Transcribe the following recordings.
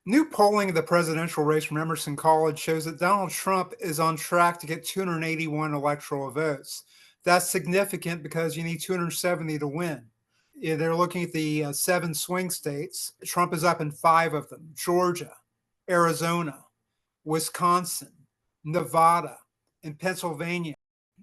New polling of the presidential race from Emerson College shows that Donald Trump is on track to get 281 electoral votes. That's significant because you need 270 to win. Yeah, they're looking at the 7 swing states. Trump is up in 5 of them: Georgia, Arizona, Wisconsin, Nevada, and Pennsylvania.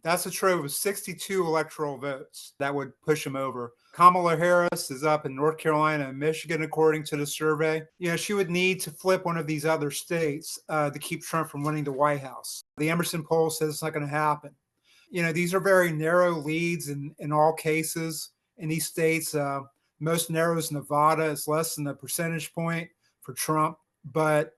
That's a trove of 62 electoral votes that would push him over. Kamala Harris is up in North Carolina and Michigan, according to the survey. She would need to flip one of these other states to keep Trump from winning the White House. The Emerson poll says it's not going to happen. These are very narrow leads in all cases in these states. Most narrow is Nevada. It's less than a percentage point for Trump. But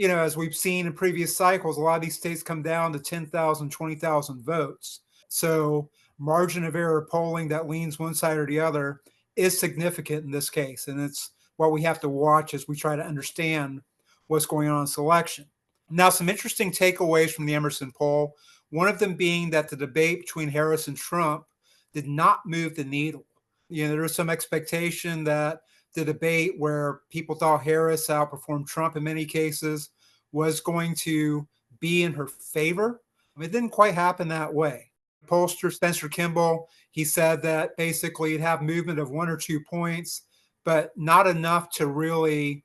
as we've seen in previous cycles, a lot of these states come down to 10,000, 20,000 votes. So margin of error polling that leans one side or the other is significant in this case. And it's what we have to watch as we try to understand what's going on in this election. Now, some interesting takeaways from the Emerson poll, one of them being that the debate between Harris and Trump did not move the needle. There was some expectation that the debate where people thought Harris outperformed Trump in many cases was going to be in her favor. It didn't quite happen that way. Pollster Spencer Kimball, he said that basically it'd have movement of 1 or 2 points, but not enough to really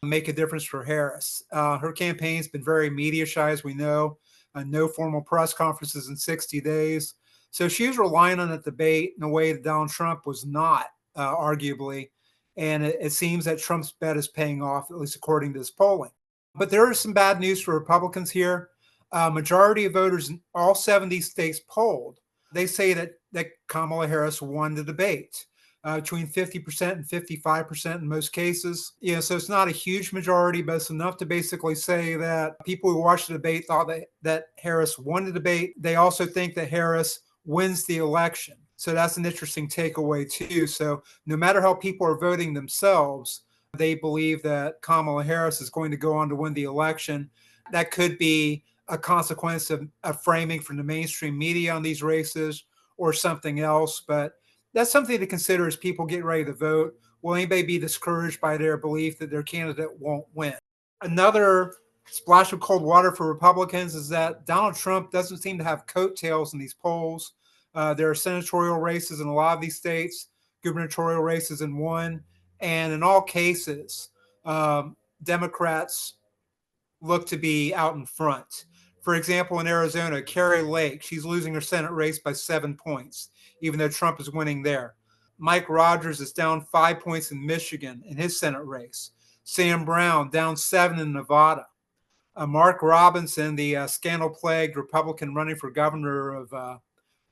make a difference for Harris. Her campaign's been very media shy, as we know, no formal press conferences in 60 days. So she was relying on that debate in a way that Donald Trump was not, arguably. And it seems that Trump's bet is paying off, at least according to this polling. But there is some bad news for Republicans here. Majority of voters in all 70 states polled, they say that Kamala Harris won the debate, between 50% and 55% in most cases. So it's not a huge majority, but it's enough to basically say that people who watched the debate thought that Harris won the debate. They also think that Harris wins the election. So that's an interesting takeaway too. So no matter how people are voting themselves, they believe that Kamala Harris is going to go on to win the election. That could be a consequence of framing from the mainstream media on these races or something else. But that's something to consider as people get ready to vote. Will anybody be discouraged by their belief that their candidate won't win? Another splash of cold water for Republicans is that Donald Trump doesn't seem to have coattails in these polls. There are senatorial races in a lot of these states, gubernatorial races in one, and in all cases, Democrats look to be out in front. For example, in Arizona, Kari Lake, she's losing her Senate race by 7 points, even though Trump is winning there. Mike Rogers is down 5 points in Michigan in his Senate race. Sam Brown down 7 in Nevada. Mark Robinson, the scandal-plagued Republican running for governor of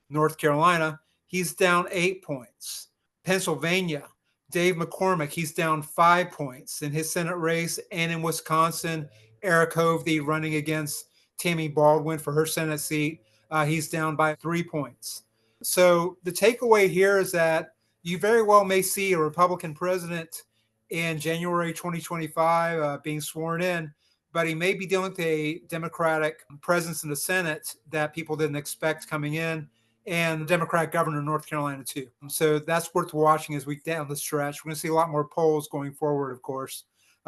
North Carolina, he's down 8 points. Pennsylvania, Dave McCormick, he's down 5 points in his Senate race. And in Wisconsin, Eric Hovde running against Tammy Baldwin for her Senate seat, he's down by 3 points. So the takeaway here is that you very well may see a Republican president in January 2025 being sworn in, but he may be dealing with a Democratic presence in the Senate that people didn't expect coming in, and Democratic governor of North Carolina too. So that's worth watching as we get down the stretch. We're going to see a lot more polls going forward, of course.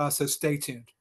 So stay tuned.